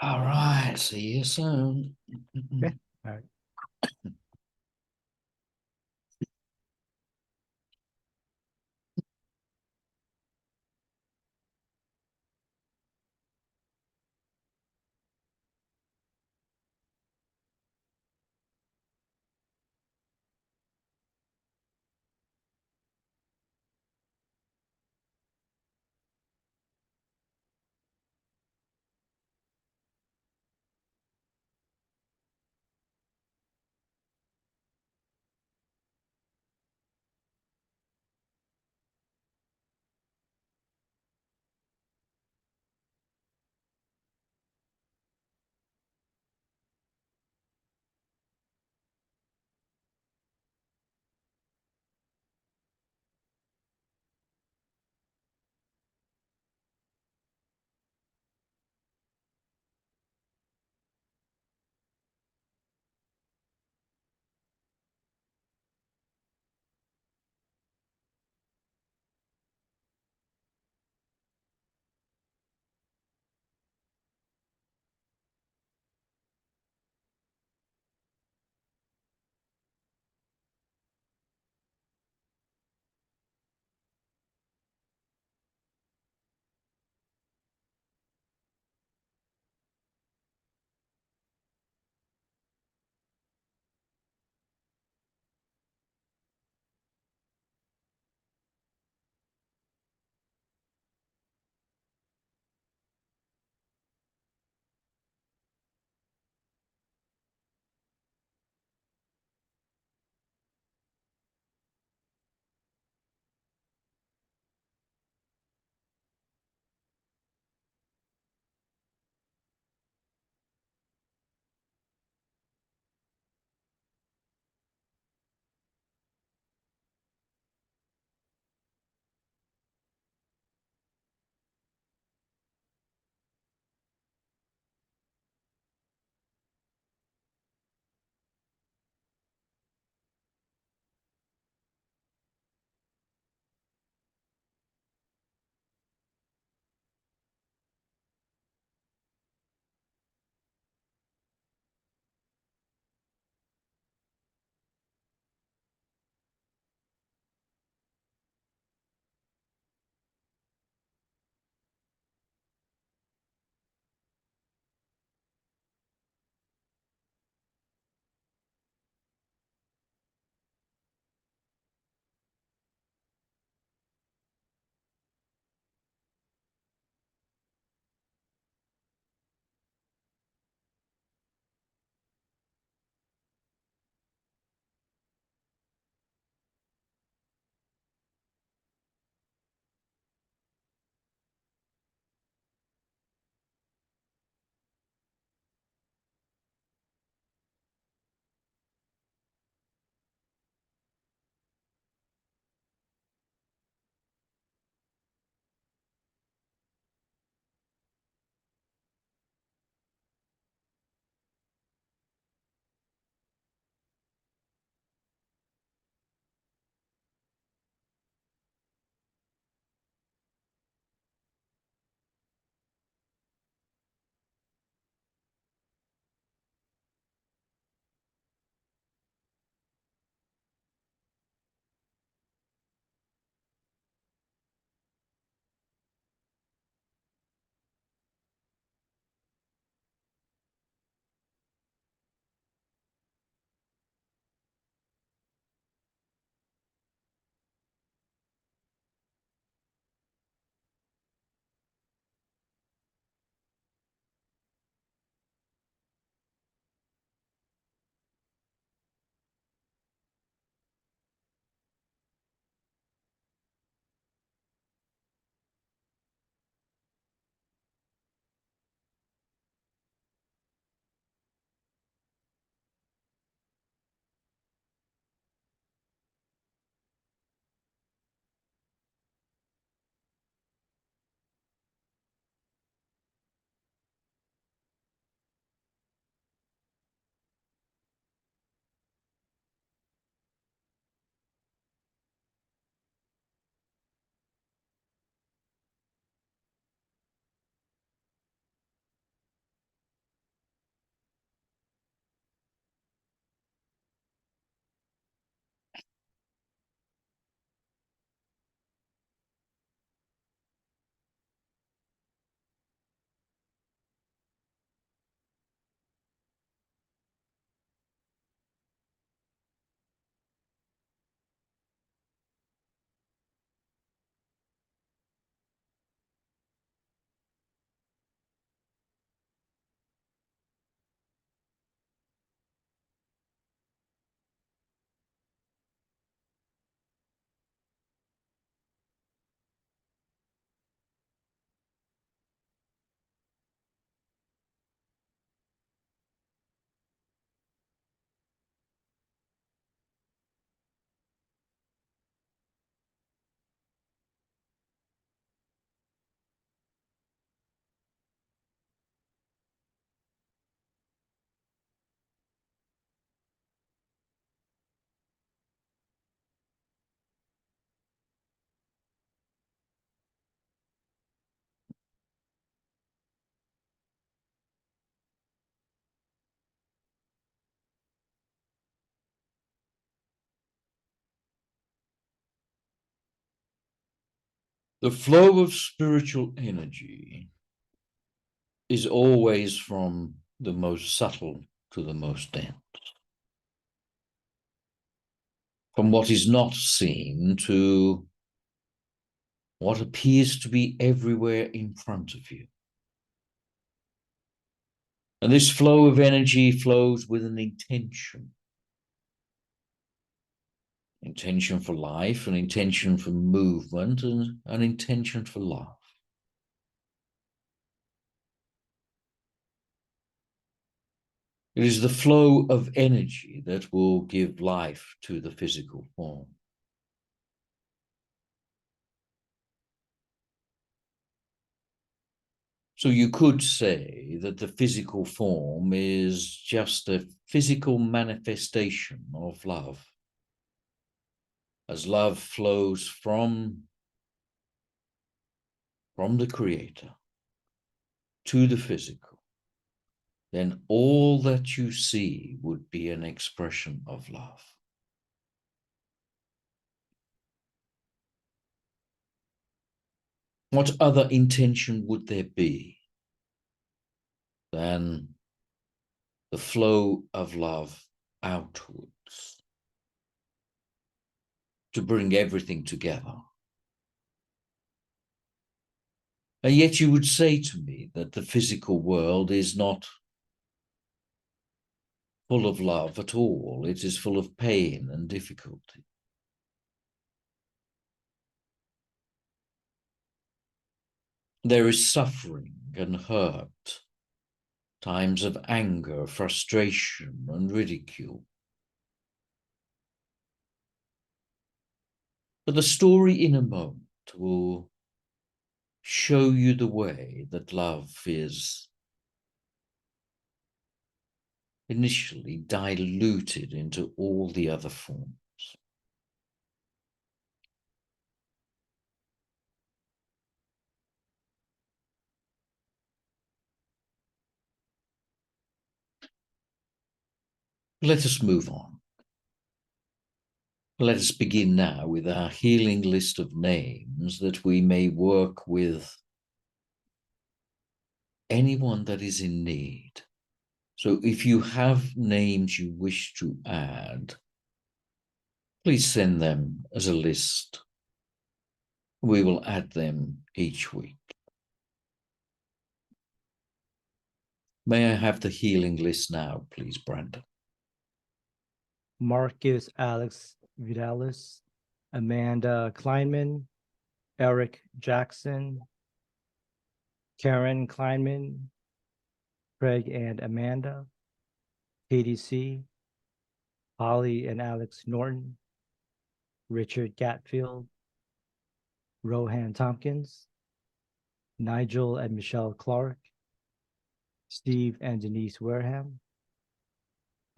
All right. See you soon. Okay. All right. The flow of spiritual energy is always from the most subtle to the most dense, from what is not seen to what appears to be everywhere in front of you. And this flow of energy flows with an intention for life, an intention for movement, and an intention for love. It is the flow of energy that will give life to the physical form. So you could say that the physical form is just a physical manifestation of love. As love flows from the Creator to the physical, then all that you see would be an expression of love. What other intention would there be than the flow of love outwards to bring everything together? And yet you would say to me that the physical world is not full of love at all. It is full of pain and difficulty. There is suffering and hurt, times of anger, frustration, and ridicule. But the story in a moment will show you the way that love is initially diluted into all the other forms. Let us move on. Let us begin now with our healing list of names that we may work with anyone that is in need. So if you have names you wish to add, please send them as a list. We will add them each week. May I have the healing list now, please, Brandon? Marcus Alex Vidalis, Amanda Kleinman, Eric Jackson, Karen Kleinman, Craig and Amanda, KDC, Holly and Alex Norton, Richard Gatfield, Rohan Tompkins, Nigel and Michelle Clark, Steve and Denise Wareham,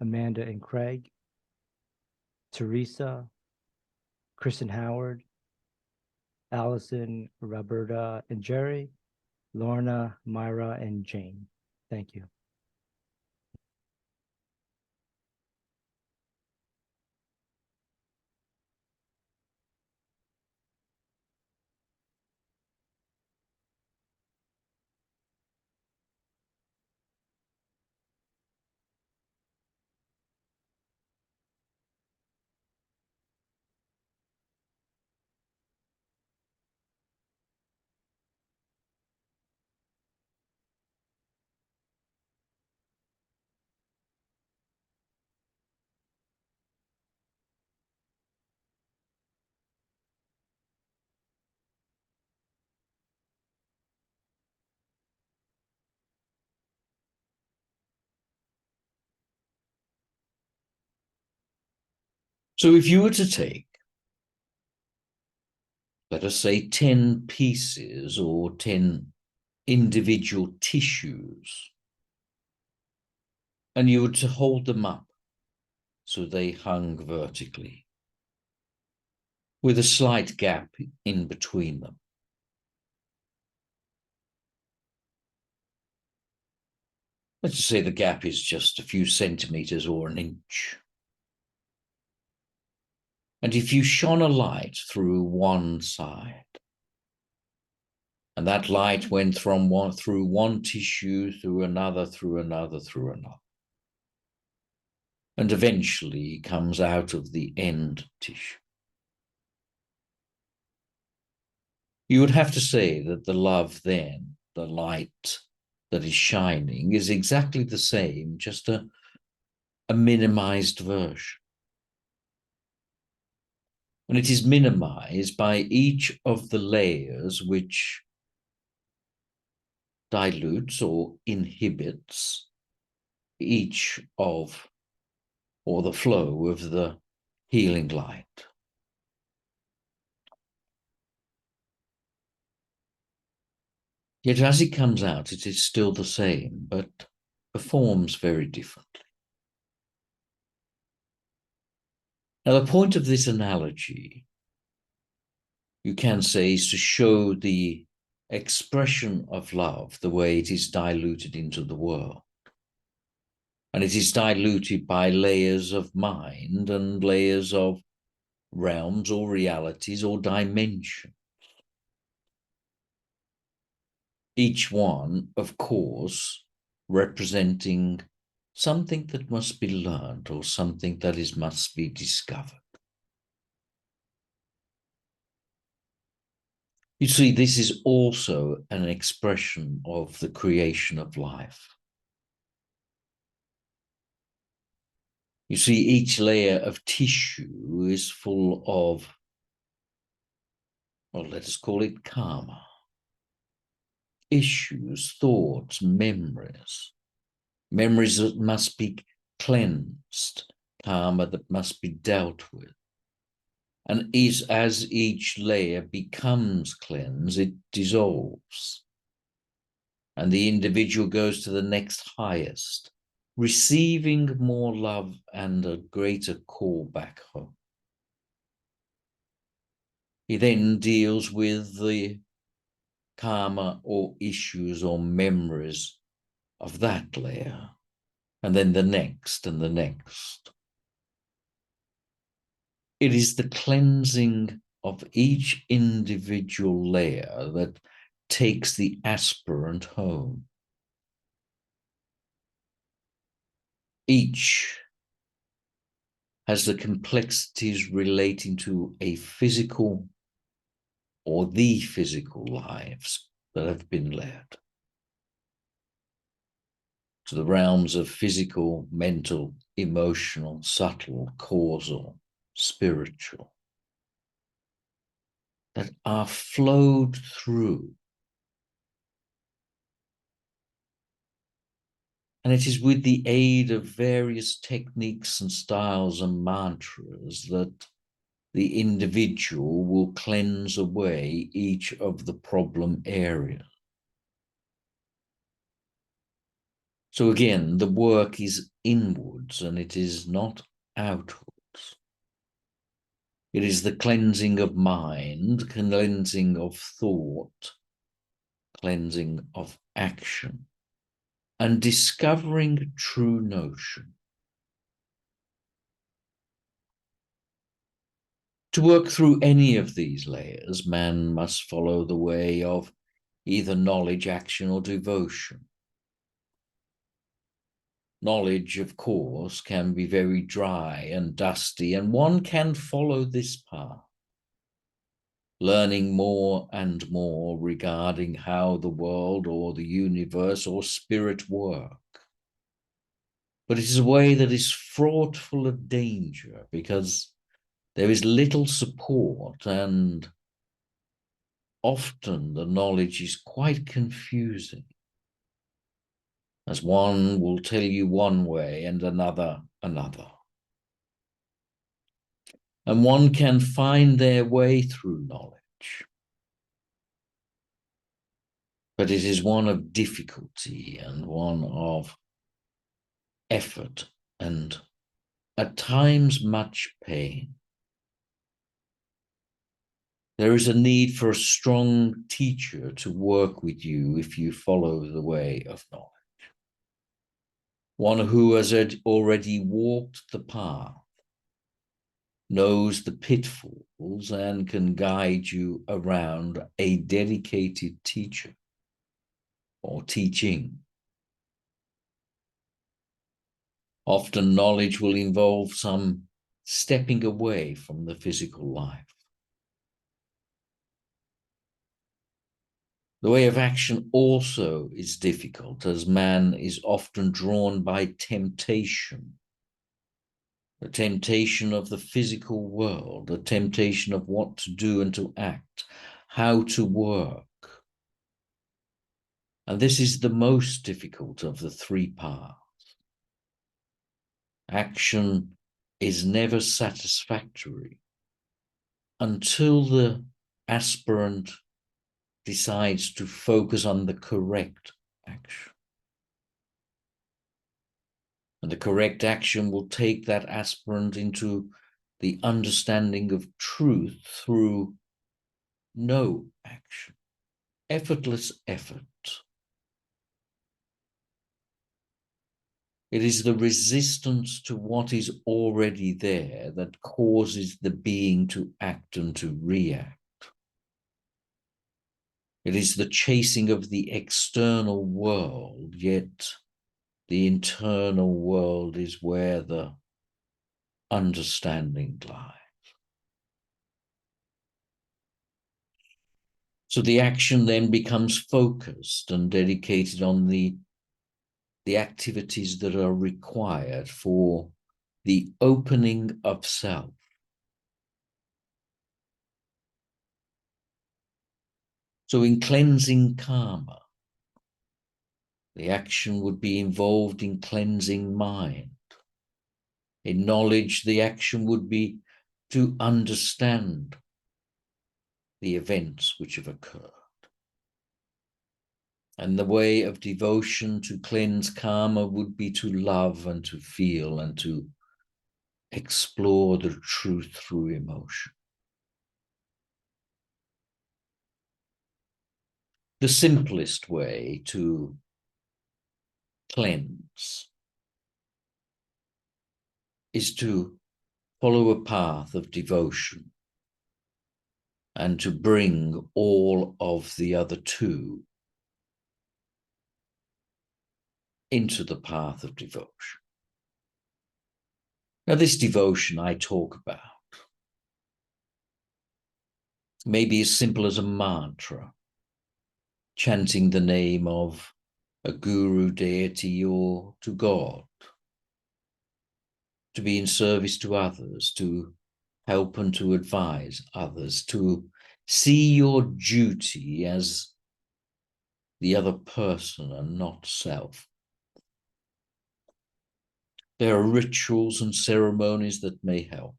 Amanda and Craig, Teresa, Kristen Howard, Allison, Roberta and Jerry, Lorna, Myra, and Jane. Thank you. So if you were to take, let us say, 10 pieces or 10 individual tissues, and you were to hold them up so they hung vertically, with a slight gap in between them. Let's just say the gap is just a few centimeters or an inch. And if you shone a light through one side, And that light went from through one tissue, through another, through another, through another. And eventually comes out of the end tissue. You would have to say that the love then, the light that is shining, is exactly the same, just a minimized version. And it is minimized by each of the layers which dilutes or inhibits each of, or the flow of the healing light. Yet as it comes out, it is still the same, but performs very differently. Now, the point of this analogy, you can say, is to show the expression of love, the way it is diluted into the world. And it is diluted by layers of mind and layers of realms or realities or dimensions. Each one, of course, representing something that must be learned or something that must be discovered. You see, this is also an expression of the creation of life. You see, each layer of tissue is full of, well, let us call it karma, issues, thoughts, memories that must be cleansed, karma that must be dealt with. And as each layer becomes cleansed, it dissolves. And the individual goes to the next highest, receiving more love and a greater call back home. He then deals with the karma or issues or memories of that layer, and then the next and the next. It is the cleansing of each individual layer that takes the aspirant home. Each has the complexities relating to a physical or the physical lives that have been led, to the realms of physical, mental, emotional, subtle, causal, spiritual, that are flowed through. And it is with the aid of various techniques and styles and mantras that the individual will cleanse away each of the problem areas. So again, the work is inwards and it is not outwards. It is the cleansing of mind, cleansing of thought, cleansing of action, and discovering true notion. To work through any of these layers, man must follow the way of either knowledge, action, or devotion. Knowledge, of course, can be very dry and dusty, and one can follow this path, learning more and more regarding how the world or the universe or spirit work. But it is a way that is fraught full of danger because there is little support, and often the knowledge is quite confusing, as one will tell you one way and another another. And one can find their way through knowledge, but it is one of difficulty and one of effort and at times much pain. There is a need for a strong teacher to work with you if you follow the way of knowledge. One who has already walked the path knows the pitfalls, and can guide you around a dedicated teacher or teaching. Often knowledge will involve some stepping away from the physical life. The way of action also is difficult, as man is often drawn by temptation. The temptation of the physical world, the temptation of what to do and to act, how to work. And this is the most difficult of the three paths. Action is never satisfactory until the aspirant decides to focus on the correct action. And the correct action will take that aspirant into the understanding of truth through no action, effortless effort. It is the resistance to what is already there that causes the being to act and to react. It is the chasing of the external world, yet the internal world is where the understanding lies. So the action then becomes focused and dedicated on the activities that are required for the opening of self. So in cleansing karma, the action would be involved in cleansing mind. In knowledge, the action would be to understand the events which have occurred. And the way of devotion to cleanse karma would be to love and to feel and to explore the truth through emotion. The simplest way to cleanse is to follow a path of devotion and to bring all of the other two into the path of devotion. Now, this devotion I talk about may be as simple as a mantra, chanting the name of a guru, deity, or to God, to be in service to others, to help and to advise others, to see your duty as the other person and not self. There are rituals and ceremonies that may help.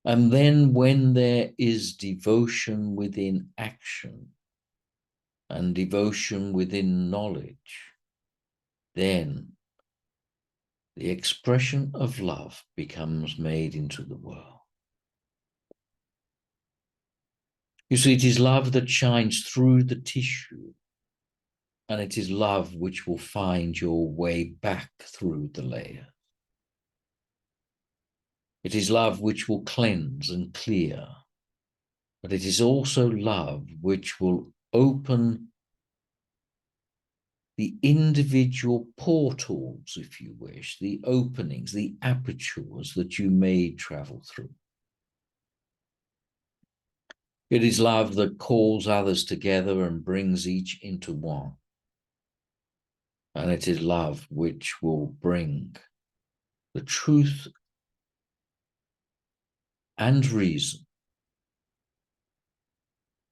And then when there is devotion within action and devotion within knowledge, then the expression of love becomes made into the world. You see, it is love that shines through the tissue, and it is love which will find your way back through the layer. It is love which will cleanse and clear, but it is also love which will open the individual portals, if you wish, the openings, the apertures that you may travel through. It is love that calls others together and brings each into one. And it is love which will bring the truth and reason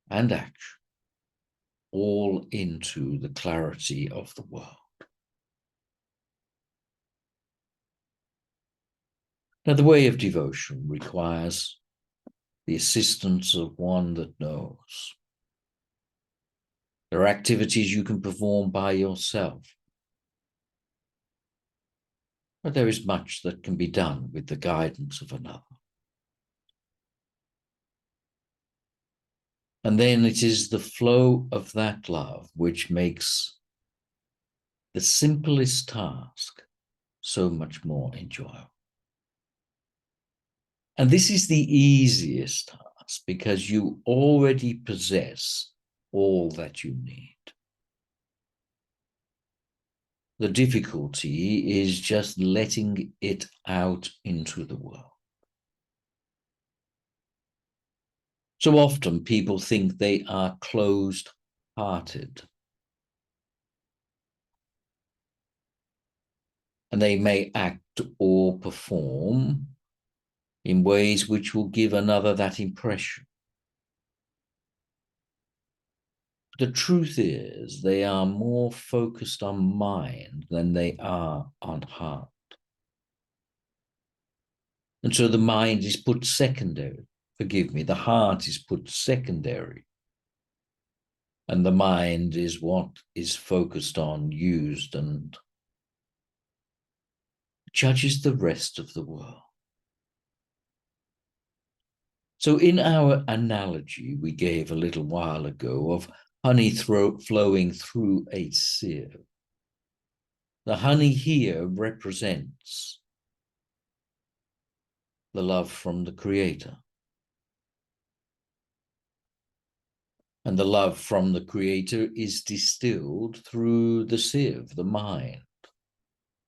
and action all into the clarity of the world. Now, the way of devotion requires the assistance of one that knows. There are activities you can perform by yourself, but there is much that can be done with the guidance of another. And then it is the flow of that love which makes the simplest task so much more enjoyable. And this is the easiest task because you already possess all that you need. The difficulty is just letting it out into the world. So often people think they are closed-hearted, and they may act or perform in ways which will give another that impression. The truth is, they are more focused on mind than they are on heart. And so the mind is put secondary. Forgive me, the heart is put secondary. And the mind is what is focused on, used, and judges the rest of the world. So in our analogy we gave a little while ago of honey flowing through a sieve, the honey here represents the love from the Creator. And the love from the Creator is distilled through the sieve, the mind,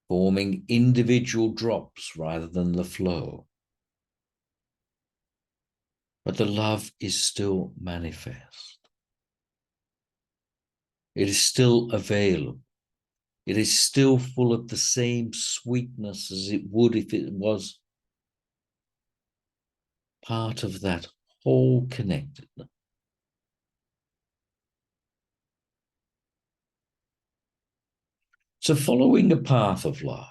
forming individual drops rather than the flow. But the love is still manifest. It is still available. It is still full of the same sweetness as it would if it was part of that whole connectedness. So following a path of love,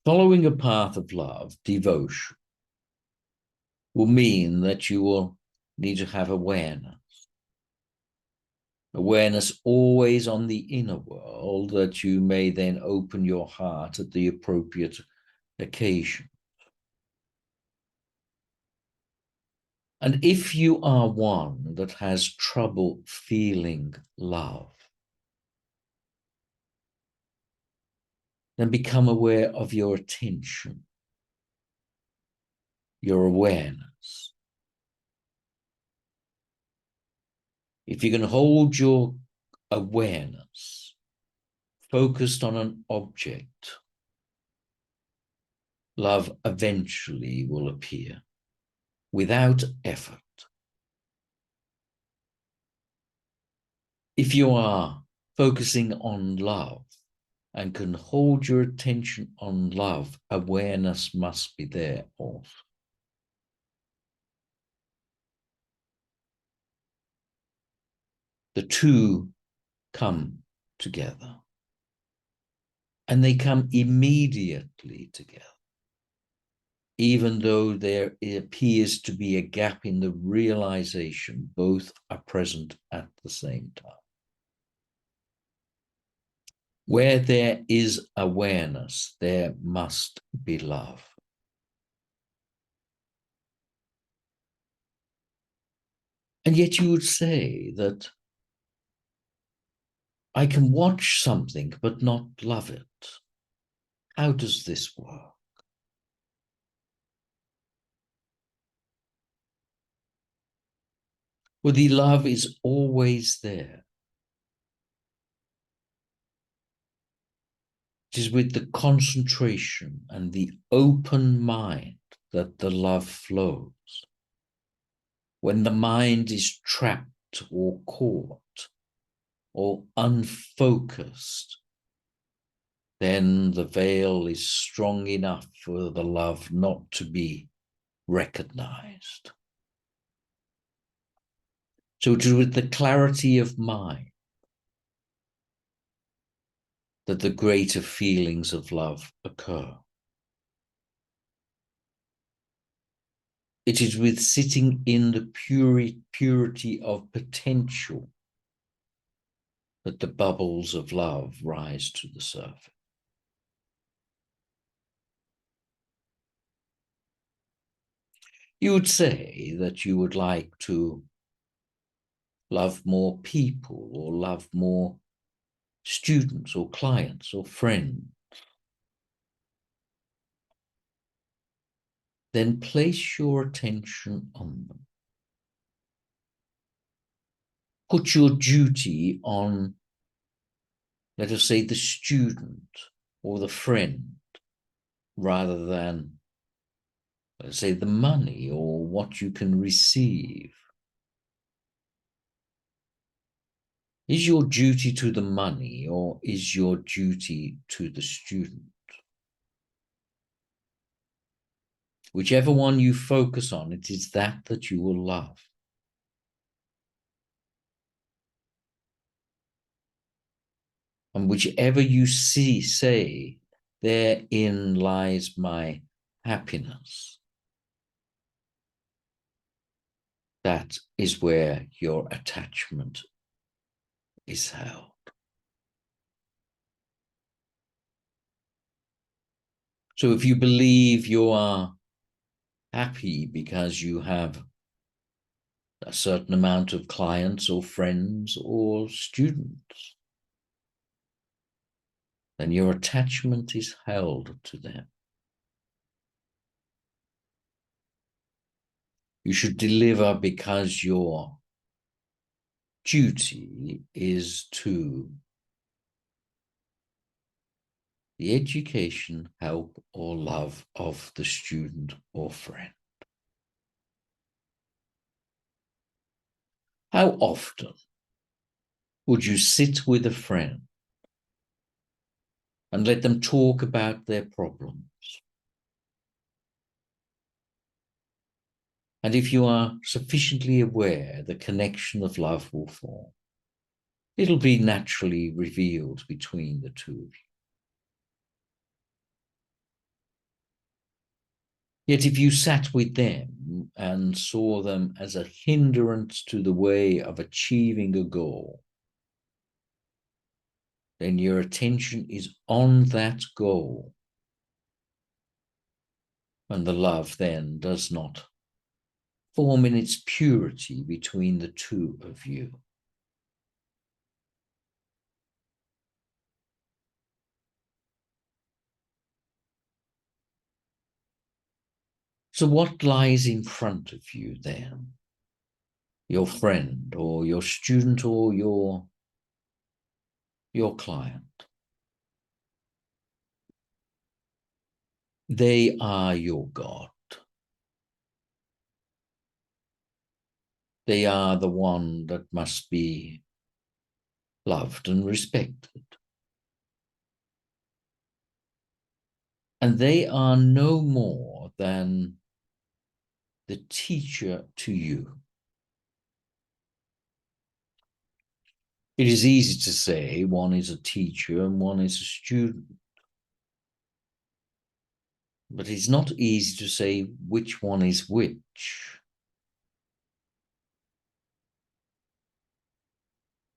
following a path of love, devotion, will mean that you will need to have awareness. Awareness always on the inner world, that you may then open your heart at the appropriate occasion. And if you are one that has trouble feeling love, then become aware of your attention, your awareness. If you can hold your awareness focused on an object, love eventually will appear without effort. If you are focusing on love and can hold your attention on love, awareness must be there also. The two come together, and they come immediately together, even though there appears to be a gap in the realization. Both are present at the same time. Where there is awareness, there must be love. And yet you would say that I can watch something but not love it. How does this work? Well, the love is always there. It is with the concentration and the open mind that the love flows. When the mind is trapped or caught or unfocused, then the veil is strong enough for the love not to be recognized. So it is with the clarity of mind that the greater feelings of love occur. It is with sitting in the purity of potential that the bubbles of love rise to the surface. You would say that you would like to love more people or love more students or clients or friends. then place your attention on them. Put your duty on, let us say, the student or the friend, rather than, let's say, the money or what you can receive. Is your duty to the money or is your duty to the student? Whichever one you focus on, it is that you will love. And whichever you say, therein lies my happiness. That is where your attachment is held. So if you believe you are happy because you have a certain amount of clients or friends or students, then your attachment is held to them. You should deliver because your duty is to the education, help, or love of the student or friend. How often would you sit with a friend and let them talk about their problems? And if you are sufficiently aware, the connection of love will form. It'll be naturally revealed between the two of you. Yet if you sat with them and saw them as a hindrance to the way of achieving a goal, then your attention is on that goal. And the love then does not form in its purity between the two of you. So what lies in front of you then? Your friend or your student or your client. They are your God. They are the one that must be loved and respected. And they are no more than the teacher to you. It is easy to say one is a teacher and one is a student. But it's not easy to say which one is which.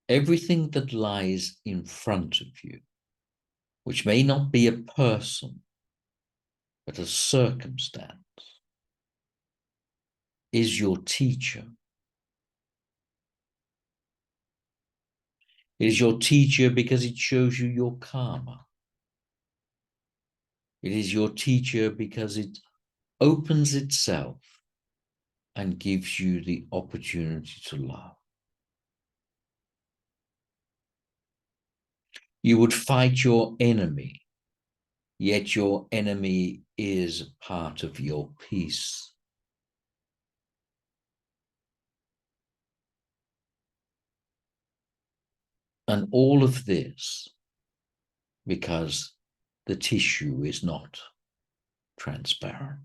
Everything that lies in front of you, which may not be a person, but a circumstance, is your teacher. It is your teacher because it shows you your karma. It is your teacher because it opens itself and gives you the opportunity to love. You would fight your enemy, yet your enemy is part of your peace. And all of this because the tissue is not transparent.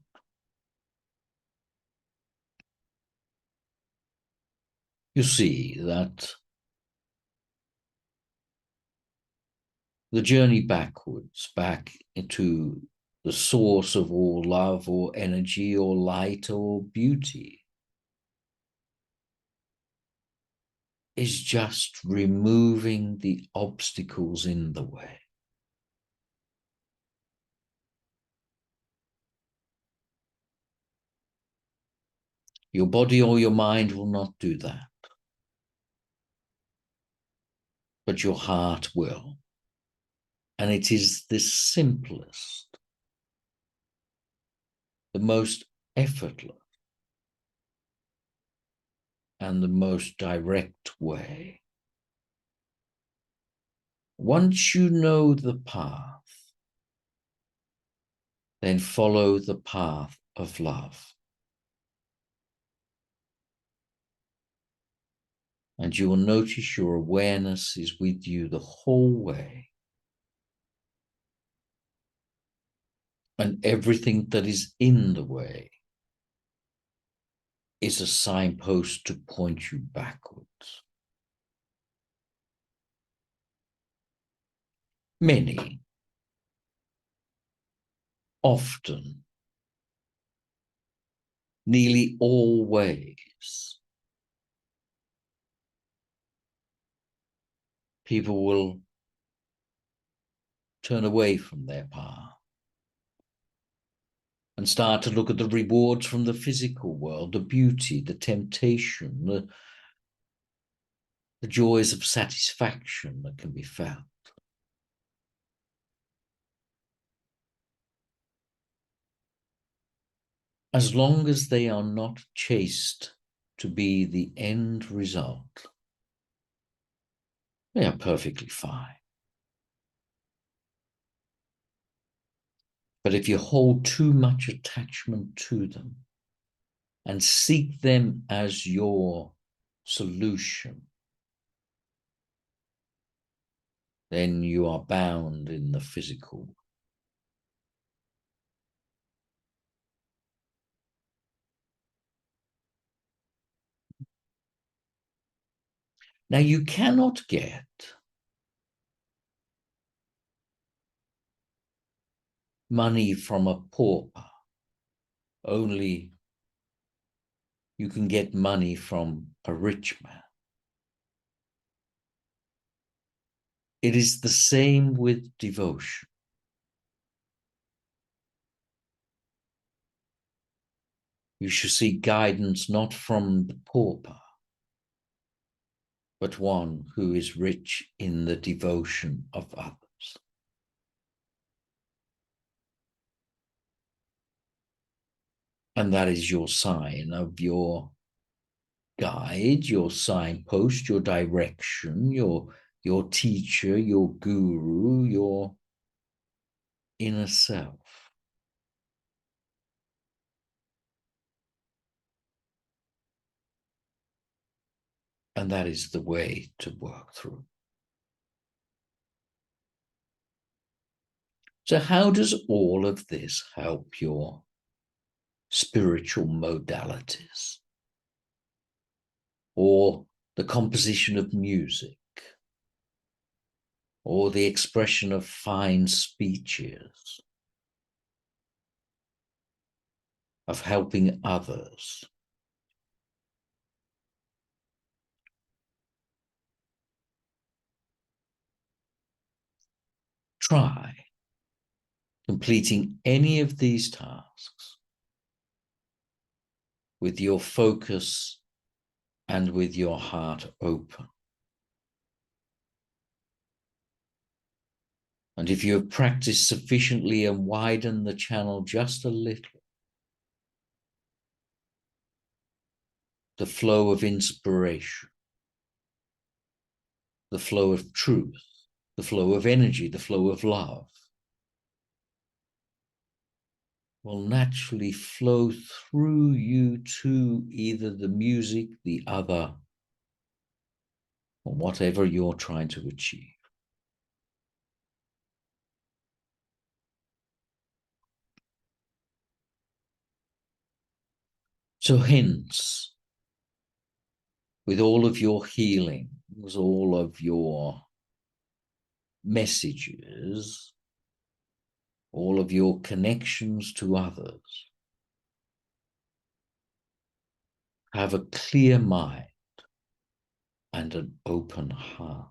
You see that the journey backwards, back into the source of all love or energy or light or beauty, is just removing the obstacles in the way. Your body or your mind will not do that, but your heart will. And it is the simplest, the most effortless, and the most direct way. Once you know the path, then follow the path of love. And you will notice your awareness is with you the whole way. And everything that is in the way is a signpost to point you backwards. Many, often, nearly always, people will turn away from their path and start to look at the rewards from the physical world, the beauty, the temptation, the joys of satisfaction that can be felt. As long as they are not chased to be the end result, they are perfectly fine. But if you hold too much attachment to them and seek them as your solution, then you are bound in the physical. Now, you cannot get money from a pauper, only you can get money from a rich man. It is the same with devotion. You should seek guidance not from the pauper, but one who is rich in the devotion of others. And that is your sign of your guide, your signpost, your direction, your teacher, your guru, your inner self. And that is the way to work through. So how does all of this help your spiritual modalities or the composition of music or the expression of fine speeches, of helping others? Try completing any of these tasks with your focus and with your heart open. And if you have practiced sufficiently and widened the channel just a little, the flow of inspiration, the flow of truth, the flow of energy, the flow of love will naturally flow through you to either the music, the other, or whatever you're trying to achieve. So hence, with all of your healings, all of your messages, all of your connections to others, have a clear mind and an open heart.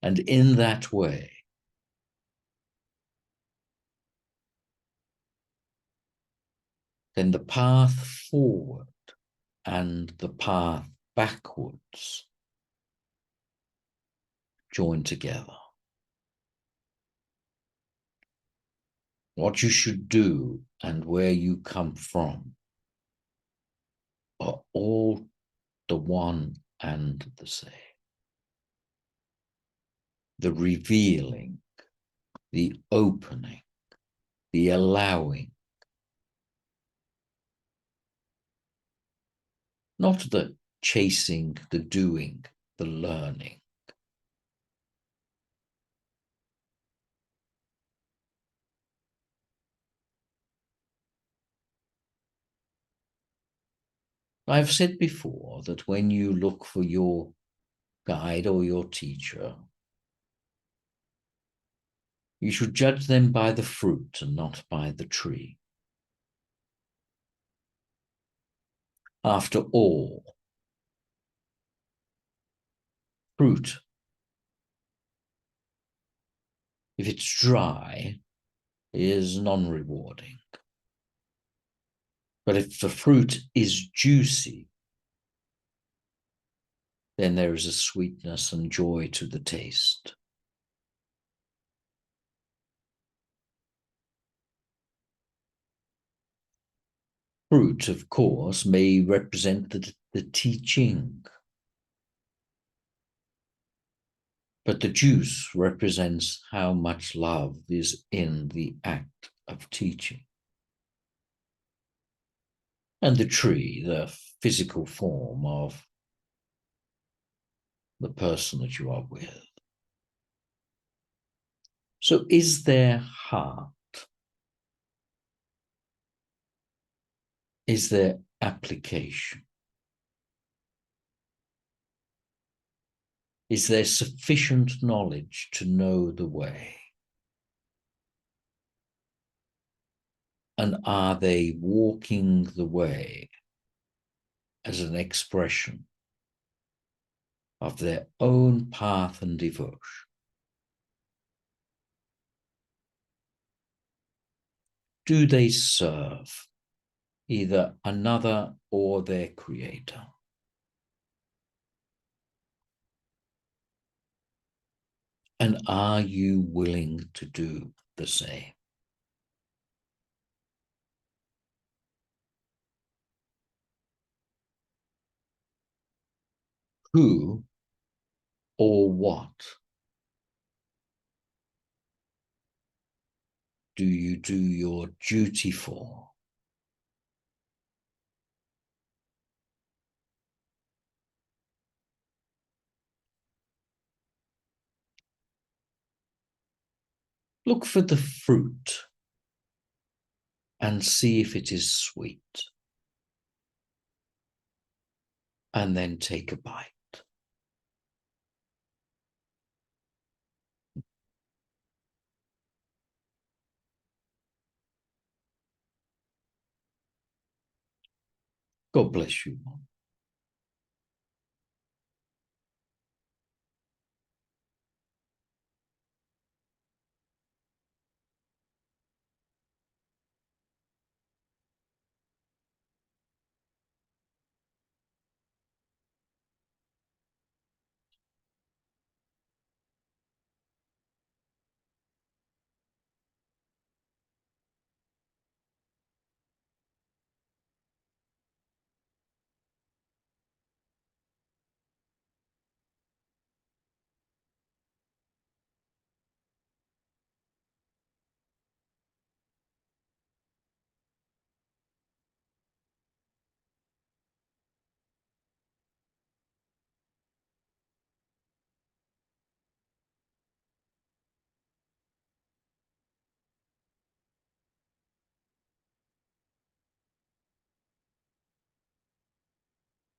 And in that way, then the path forward and the path backwards join together. what you should do, and where you come from are all the one and the same. The revealing, the opening, the allowing, not the chasing, the doing, the learning. I've said before that when you look for your guide or your teacher, you should judge them by the fruit and not by the tree. After all, fruit, if it's dry, is non-rewarding. But if the fruit is juicy, then there is a sweetness and joy to the taste. Fruit, of course, may represent the teaching, but the juice represents how much love is in the act of teaching. And the tree, the physical form of the person that you are with. So is there heart? Is there application? Is there sufficient knowledge to know the way? And are they walking the way as an expression of their own path and devotion? Do they serve either another or their creator? And are you willing to do the same? Who or what do you do your duty for? Look for the fruit and see if it is sweet, and then take a bite. God bless you.